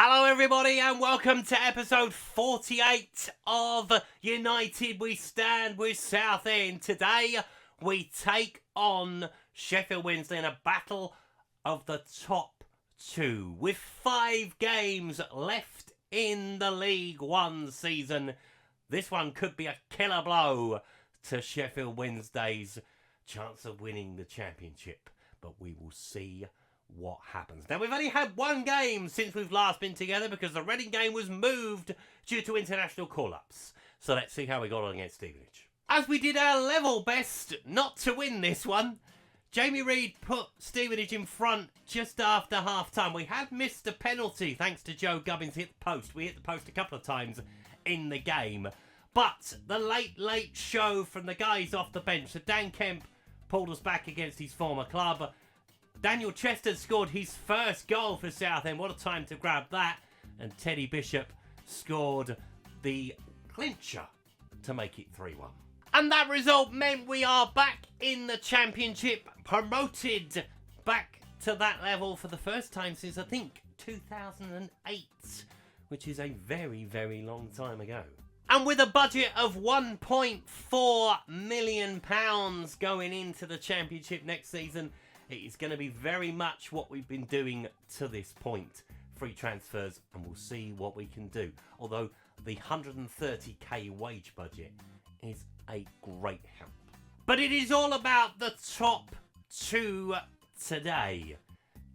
Hello everybody and welcome to episode 48 of United We Stand with Southend. Today we take on Sheffield Wednesday in a battle of the top two. With 5 games left in the League One season, this one could be a killer blow to Sheffield Wednesday's chance of winning the championship. But we will see what happens. Now, we've only had one game since we've last been together because the Reading game was moved due to international call-ups. So let's see how we got on against Stevenage. As we did our level best not to win this one, Jamie Reid put Stevenage in front just after half-time. We had missed a penalty thanks to Joe Gubbins hit the post. We hit the post a couple of times in the game. But the late show from the guys off the bench. So Dan Kemp pulled us back against his former club. Daniel Chester scored his first goal for Southend. What a time to grab that. And Teddy Bishop scored the clincher to make it 3-1. And that result meant we are back in the championship, promoted back to that level for the first time since, I think, 2008, which is a very, very long time ago. And with a budget of £1.4 million going into the championship next season, it is going to be very much what we've been doing to this point. Free transfers, and we'll see what we can do. Although the 130k wage budget is a great help. But it is all about the top two today.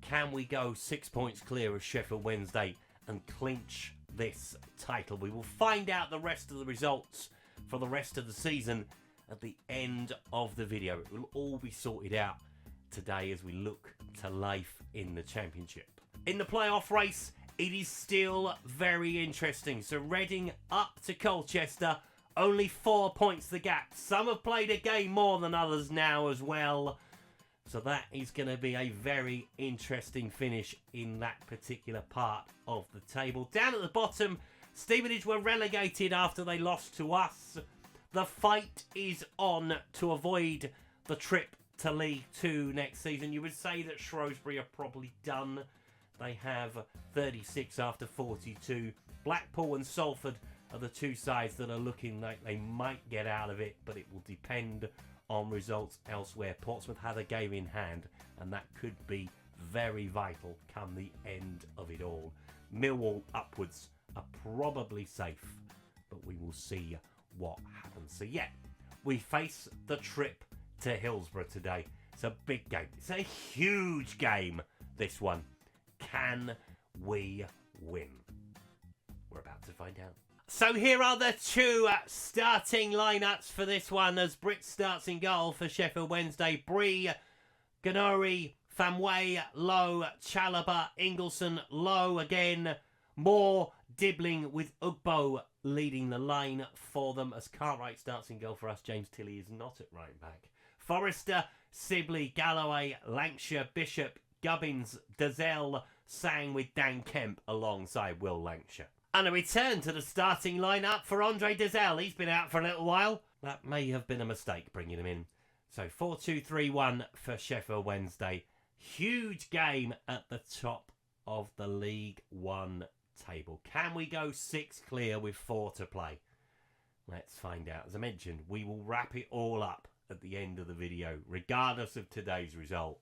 Can we go 6 points clear of Sheffield Wednesday and clinch this title? We will find out the rest of the results for the rest of the season at the end of the video. It will all be sorted out today as we look to life in the championship. In the playoff race, it is still very interesting. So Reading up to Colchester, only 4 points the gap. Some have played a game more than others now as well. So that is going to be a very interesting finish in that particular part of the table. Down at the bottom, Stevenage were relegated after they lost to us. The fight is on to avoid the trip to League 2 next season. You would say that Shrewsbury are probably done. They have 36 after 42. Blackpool and Salford are the two sides that are looking like they might get out of it, but it will depend on results elsewhere. Portsmouth have a game in hand, and that could be very vital come the end of it all. Millwall upwards are probably safe, but we will see what happens. So yeah, we face the trip to Hillsborough today. It's a big game. It's a huge game, this one. Can we win? We're about to find out. So here are the two starting lineups for this one as Britt starts in goal for Sheffield Wednesday. Bree, Ganori, Famway, Lowe, Chalobah, Ingleson, Lowe again. Moore, Dibbling with Ugbo leading the line for them as Cartwright starts in goal for us. James Tilley is not at right back. Forrester, Sibley, Galloway, Lancashire, Bishop, Gubbins, Dazelle, Sang with Dan Kemp alongside Will Lancashire. And a return to the starting lineup for Andre Dazelle. He's been out for a little while. That may have been a mistake bringing him in. So 4-2-3-1 for Sheffield Wednesday. Huge game at the top of the League One table. Can we go 6 clear with 4 to play? Let's find out. As I mentioned, we will wrap it all up at the end of the video, regardless of today's result.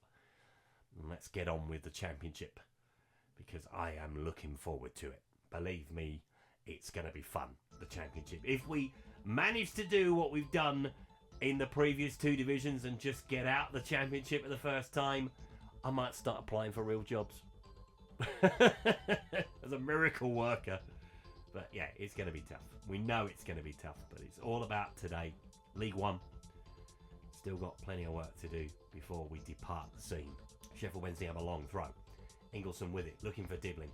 And let's get on with the championship, because I am looking forward to it. Believe me, it's going to be fun, the championship. If we manage to do what we've done in the previous 2 divisions and just get out the championship at the first time, I might start applying for real jobs. As a miracle worker. But yeah, it's going to be tough. We know it's going to be tough, but it's all about today. League One. Still got plenty of work to do before we depart the scene. Sheffield Wednesday have a long throw. Ingleson with it, looking for Dibbling.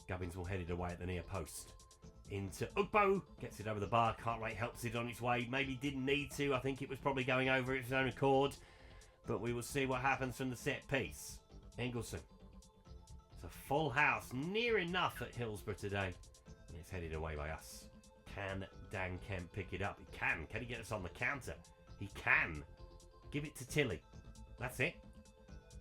Gubbins will head it away at the near post. Into Ugbo, gets it over the bar. Cartwright helps it on its way. Maybe didn't need to. I think it was probably going over its own accord. But we will see what happens from the set piece. Ingleson. It's a full house, near enough at Hillsborough today. And it's headed away by us. Can Dan Kemp pick it up? He can. Can he get us on the counter? He can. Give it to Tilley. That's it.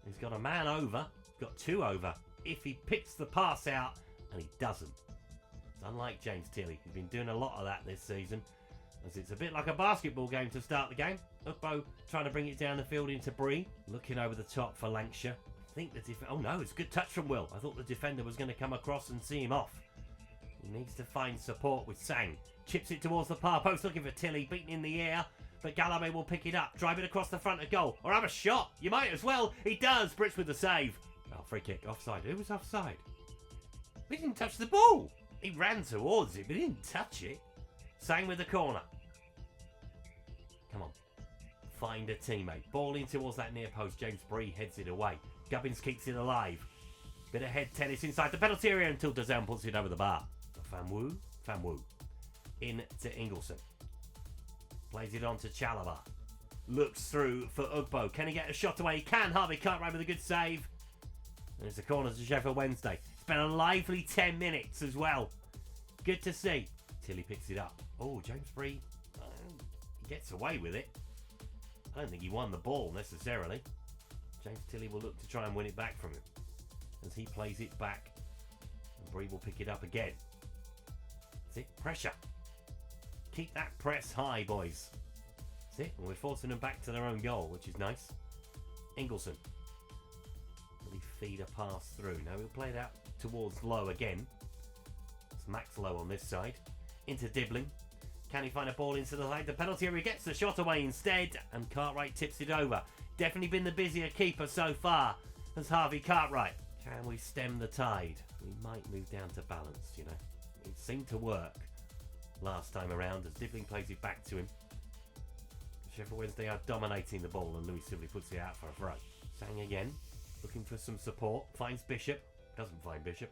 He's got a man over. He's got 2 over. If he picks the pass out, and he doesn't. It's unlike James Tilley. He's been doing a lot of that this season, as it's a bit like a basketball game to start the game. Ugbo trying to bring it down the field into Bree, looking over the top for Lancashire. I think oh no, it's a good touch from Will. I thought the defender was going to come across and see him off. He needs to find support with Sang. Chips it towards the far post, looking for Tilley, beaten in the air. But Galloway will pick it up, drive it across the front of goal. Or have a shot. You might as well. He does. Brits with the save. Oh, free kick. Offside. Who was offside? He didn't touch the ball. He ran towards it, but he didn't touch it. Sang with the corner. Come on. Find a teammate. Ball in towards that near post. James Bree heads it away. Gubbins keeps it alive. Bit of head tennis inside the penalty area until Dazan puts it over the bar. Famwu. In to Ingleson. Plays it on to Chalabar. Looks through for Ugbo. Can he get a shot away? He can. Harvey Cartwright with a good save. And it's a corner to Sheffield Wednesday. It's been a lively 10 minutes as well. Good to see. Tilley picks it up. Oh, James Bree. He gets away with it. I don't think he won the ball necessarily. James Tilley will look to try and win it back from him as he plays it back. And Bree will pick it up again. That's it. Pressure. Keep that press high, boys. That's it. And we're forcing them back to their own goal, which is nice. Ingleson. Will he feed a pass through? Now he'll play it out towards Lowe again. It's Max Lowe on this side. Into Dibbling. Can he find a ball into the line? The penalty area gets the shot away instead. And Cartwright tips it over. Definitely been the busier keeper so far as Harvey Cartwright. Can we stem the tide? We might move down to balance, you know. It seemed to work last time around as Dibbling plays it back to him. Sheffield Wednesday are dominating the ball and Louis Sibley puts it out for a throw. Sang again, looking for some support. Finds Bishop. Doesn't find Bishop.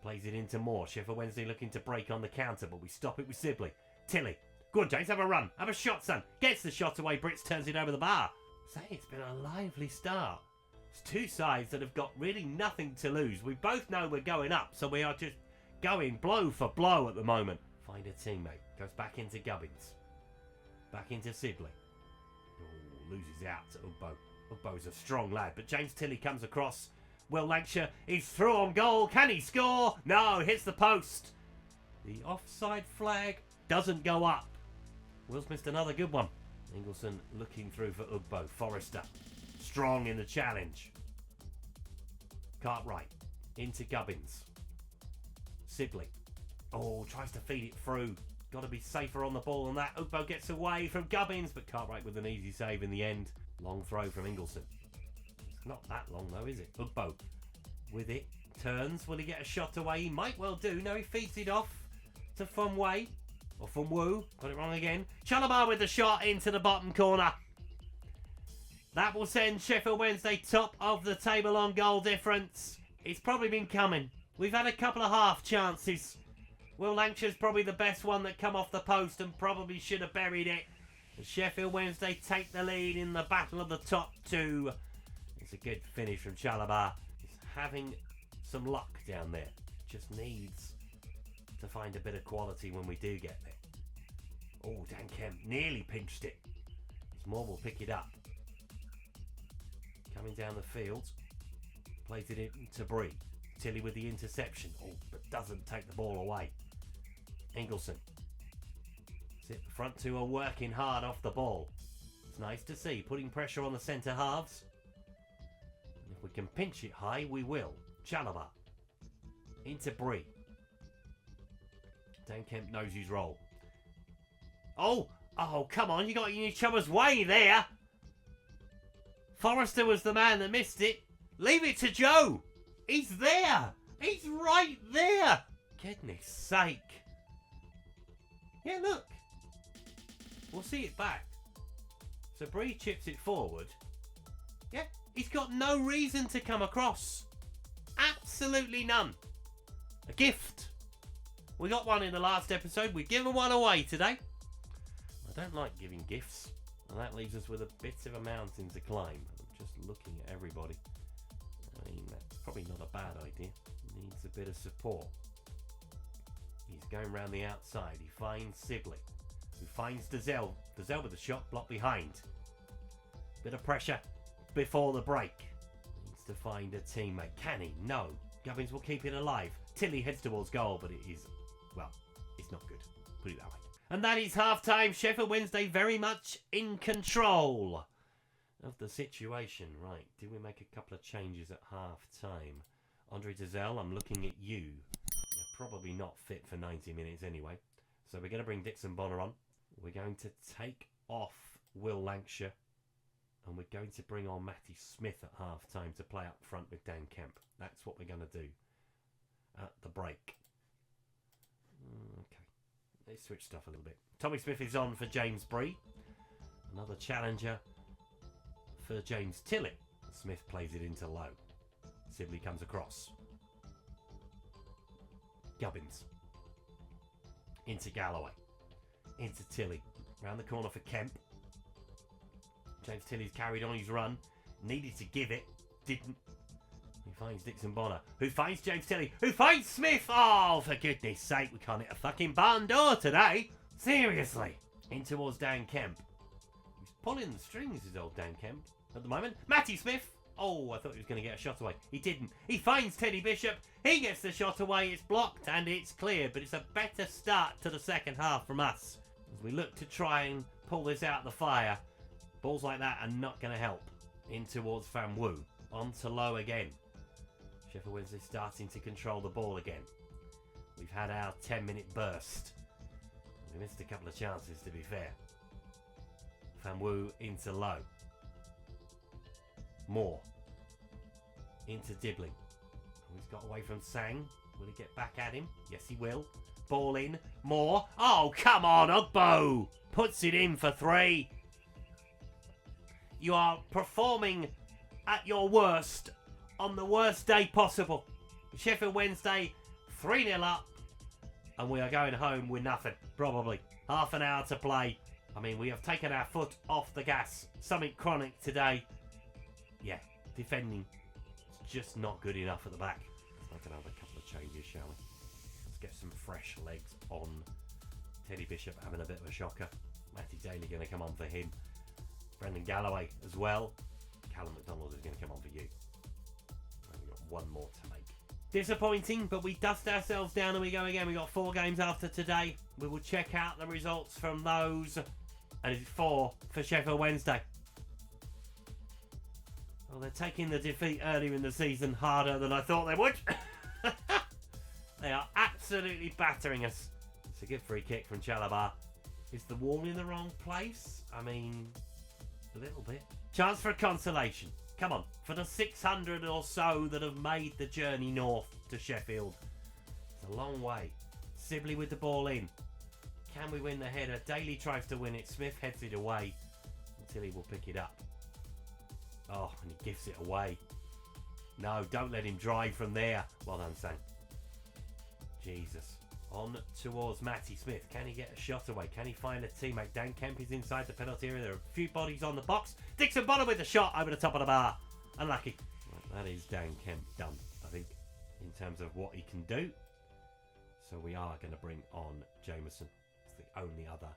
Plays it into Moore. Sheffield Wednesday looking to break on the counter, but we stop it with Sibley. Tilley. Go on, James, have a run. Have a shot, son. Gets the shot away. Brits turns it over the bar. Say it's been a lively start. It's two sides that have got really nothing to lose. We both know we're going up, so we are just going blow for blow at the moment. Find a teammate. Goes back into Gubbins. Back into Sibley. Oh, loses out to Ugbo. Ugbo's a strong lad, but James Tilley comes across. Will Lancashire, he's through on goal. Can he score? No, hits the post. The offside flag doesn't go up. Will's missed another good one. Ingleson looking through for Ugbo. Forrester. Strong in the challenge. Cartwright. Into Gubbins. Sibley. Oh, tries to feed it through. Got to be safer on the ball than that. Ugbo gets away from Gubbins, but Cartwright with an easy save in the end. Long throw from Ingleson. It's not that long though, is it? Ugbo with it. Turns. Will he get a shot away? He might well do. No, he feeds it off to Fumway. Or Fumwu. Got it wrong again. Chalabar with the shot into the bottom corner. That will send Sheffield Wednesday top of the table on goal difference. It's probably been coming. We've had a couple of half chances. Will Lancashire's probably the best one that come off the post and probably should have buried it. And Sheffield Wednesday take the lead in the battle of the top two. It's a good finish from Chalabar. He's having some luck down there. Just needs to find a bit of quality when we do get there. Oh, Dan Kemp nearly pinched it. Moore will pick it up. Coming down the field. Plays it into Bree. Tilley with the interception. Oh, but doesn't take the ball away. Ingleson. The front two are working hard off the ball. It's nice to see. Putting pressure on the centre halves. If we can pinch it high, we will. Chalabar. Into Bree. Dan Kemp knows his role. Oh, come on. You got in each other's way there. Forrester was the man that missed it. Leave it to Joe. He's there. He's right there. Goodness sake. Yeah, look. We'll see it back. So Bree chips it forward. Yeah, he's got no reason to come across. Absolutely none. A gift. We got one in the last episode. We've given one away today. I don't like giving gifts. And that leaves us with a bit of a mountain to climb. I'm just looking at everybody. I mean, that's probably not a bad idea. Needs a bit of support. He's going round the outside. He finds Sibley, who finds Dazelle. Dazelle with the shot blocked behind. Bit of pressure before the break. Needs to find a teammate. Can he? No. Gubbins will keep it alive. Tilly heads towards goal, but it is, well, it's not good. Put it that way. And that is half-time. Sheffield Wednesday very much in control of the situation. Right, did we make a couple of changes at half-time? Andre Dizelle, I'm looking at you. You're probably not fit for 90 minutes anyway. So we're going to bring Dixon Bonner on. We're going to take off Will Lancashire. And we're going to bring on Matty Smith at half-time to play up front with Dan Kemp. That's what we're going to do at the break. Okay. Let's switch stuff a little bit. Tommy Smith is on for James Bree. Another challenger for James Tillett. Smith plays it into low. Sibley comes across. Gubbins. Into Galloway. Into Tilly. Round the corner for Kemp. James Tilly's carried on his run. Needed to give it. Didn't. He finds Dixon Bonner. Who finds James Tilly. Who finds Smith. Oh, for goodness sake. We can't hit a fucking barn door today. Seriously. In towards Dan Kemp. He's pulling the strings, is old Dan Kemp. At the moment. Matty Smith. Oh, I thought he was going to get a shot away. He didn't. He finds Teddy Bishop. He gets the shot away. It's blocked and it's clear. But it's a better start to the second half from us. As we look to try and pull this out of the fire. Balls like that are not going to help. In towards Fan Woo. On to low again. Sheffield Wednesday starting to control the ball again. We've had our 10-minute burst. We missed a couple of chances, to be fair. Fan Woo into low. Moore. Into Dibbling. He's got away from Sang. Will he get back at him? Yes, he will. Ball in. Moore. Oh, come on, Ugbo. Puts it in for 3. You are performing at your worst on the worst day possible. Sheffield Wednesday 3-0 up. And we are going home with nothing. Probably. Half an hour to play. I mean, we have taken our foot off the gas. Something chronic today. Yeah, defending. It's just not good enough at the back. Let's make another couple of changes, shall we? Let's get some fresh legs on. Teddy Bishop having a bit of a shocker. Matty Daly going to come on for him. Brendan Galloway as well. Callum McDonald is going to come on for you. We've got one more to make. Disappointing, but we dust ourselves down and we go again. We've got 4 games after today. We will check out the results from those. And it's 4 for Sheffield Wednesday. Well, they're taking the defeat earlier in the season harder than I thought they would. They are absolutely battering us. It's a good free kick from Chalabar. Is the wall in the wrong place? I mean, a little bit. Chance for a consolation. Come on, for the 600 or so that have made the journey north to Sheffield. It's a long way. Sibley with the ball in. Can we win the header? Daly tries to win it. Smith heads it away until he will pick it up. Oh, and he gives it away. No, don't let him drive from there. Well done, Sam. Jesus. On towards Matty Smith. Can he get a shot away? Can he find a teammate? Dan Kemp is inside the penalty area. There are a few bodies on the box. Dixon Bonner with the shot over the top of the bar. Unlucky. Right, that is Dan Kemp done, I think, in terms of what he can do. So we are going to bring on Jameson. It's the only other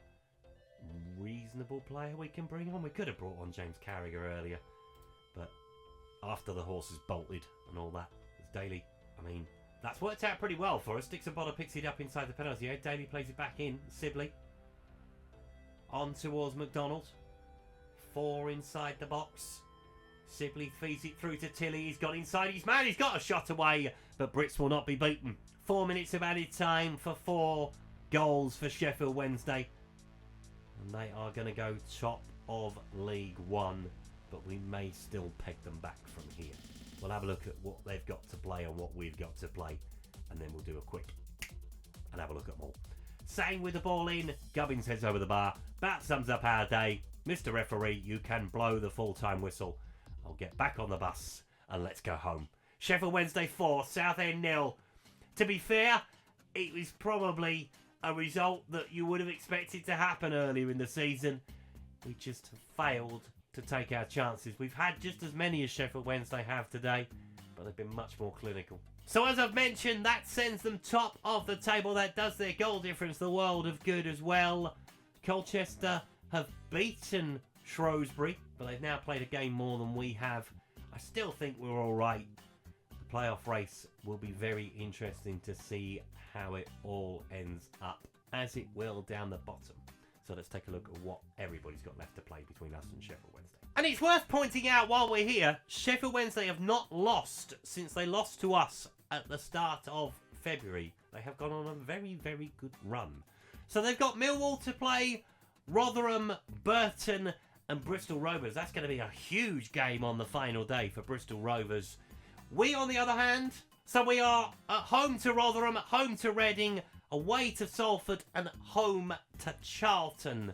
reasonable player we can bring on. We could have brought on James Carragher earlier. But after the horses bolted and all that, it's Daly. I mean, that's worked out pretty well for us. Dixon Bonner picks it up inside the penalty area. Daly plays it back in. Sibley. On towards McDonald. 4 inside the box. Sibley feeds it through to Tilly. He's got inside his man. He's got a shot away. But Brits will not be beaten. 4 minutes of added time for 4 goals for Sheffield Wednesday. And they are going to go top of League One. But we may still peg them back from here. We'll have a look at what they've got to play and what we've got to play. And then we'll do a quick and have a look at them all. Sang with the ball in. Gubbins heads over the bar. That sums up our day. Mr. Referee, you can blow the full-time whistle. I'll get back on the bus and let's go home. Sheffield Wednesday 4, Southend 0. To be fair, it was probably a result that you would have expected to happen earlier in the season. We just failed to take our chances. We've had just as many as Sheffield Wednesday have today, but they've been much more clinical. So as I've mentioned, that sends them top of the table. That does their goal difference the world of good as well. Colchester have beaten Shrewsbury, but they've now played a game more than we have. I still think we're all right. playoff race will be very interesting to see how it all ends up, as it will down the bottom. So let's take a look at what everybody's got left to play between us and Sheffield Wednesday. And it's worth pointing out while we're here, Sheffield Wednesday have not lost since they lost to us at the start of February. They have gone on a very, very good run. So they've got Millwall to play, Rotherham, Burton and Bristol Rovers. That's going to be a huge game on the final day for Bristol Rovers. We, on the other hand, so we are at home to Rotherham, at home to Reading, away to Salford and home to Charlton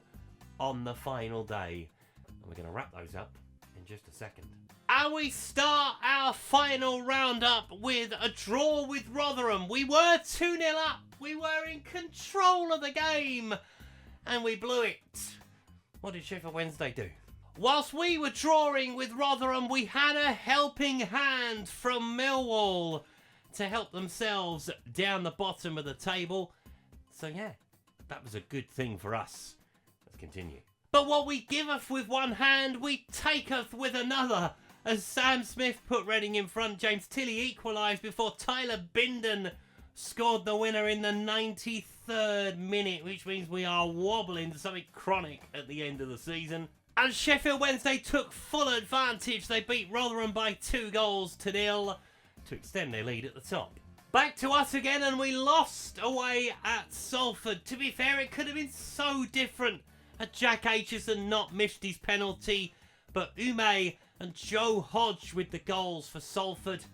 on the final day. And we're going to wrap those up in just a second. And we start our final roundup with a draw with Rotherham. We were 2-0 up. We were in control of the game. And we blew it. What did Sheffield Wednesday do? Whilst we were drawing with Rotherham, we had a helping hand from Millwall to help themselves down the bottom of the table. So yeah, that was a good thing for us. Let's continue. But what we giveth with one hand, we taketh with another. As Sam Smith put Reading in front, James Tilley equalised before Tyler Bindon scored the winner in the 93rd minute, which means we are wobbling to something chronic at the end of the season. And Sheffield Wednesday took full advantage. They beat Rotherham by 2-0 to extend their lead at the top. Back to us again, and we lost away at Salford. To be fair, it could have been so different had Jack Aitchison not missed his penalty, but Ume and Joe Hodge with the goals for Salford.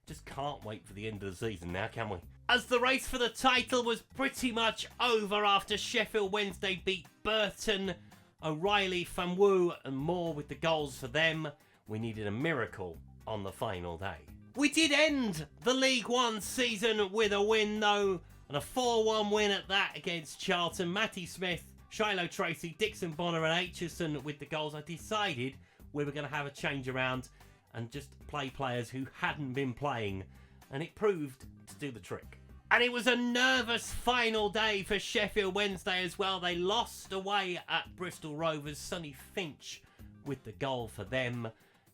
Just can't wait for the end of the season now, can we? As the race for the title was pretty much over after Sheffield Wednesday beat Burton, O'Reilly, Fanwu and Moore with the goals for them. We needed a miracle on the final day. We did end the League One season with a win though, and a 4-1 win at that against Charlton. Matty Smith, Shiloh Tracy, Dixon Bonner and Aitchison with the goals. I decided we were going to have a change around and just play players who hadn't been playing, and it proved to do the trick. And it was a nervous final day for Sheffield Wednesday as well. They lost away at Bristol Rovers. Sonny Finch with the goal for them.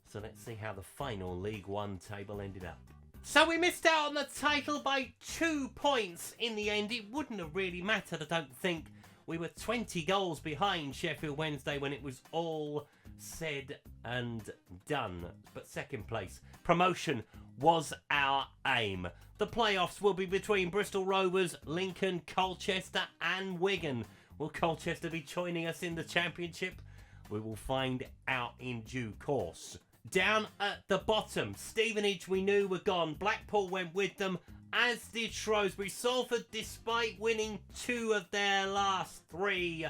So let's see how the final League One table ended up. So we missed out on the title by 2 points in the end. It wouldn't have really mattered, I don't think. We were 20 goals behind Sheffield Wednesday when it was all said and done. But second place, promotion was our aim. The playoffs will be between Bristol Rovers, Lincoln, Colchester and Wigan. Will Colchester be joining us in the Championship? We will find out in due course. Down at the bottom, Stevenage we knew were gone. Blackpool went with them, as did Shrewsbury. Salford, despite winning 2 of their last 3,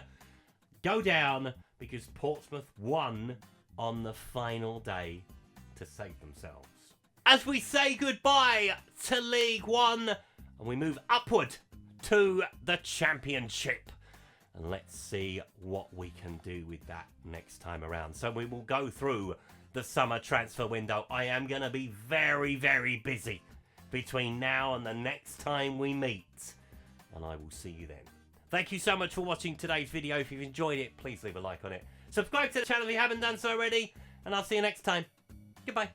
go down because Portsmouth won on the final day to save themselves. As we say goodbye to League One and we move upward to the Championship. And let's see what we can do with that next time around. So we will go through the summer transfer window. I am going to be very, very busy between now and the next time we meet. And I will see you then. Thank you so much for watching today's video. If you've enjoyed it, please leave a like on it. Subscribe to the channel if you haven't done so already. And I'll see you next time. Goodbye.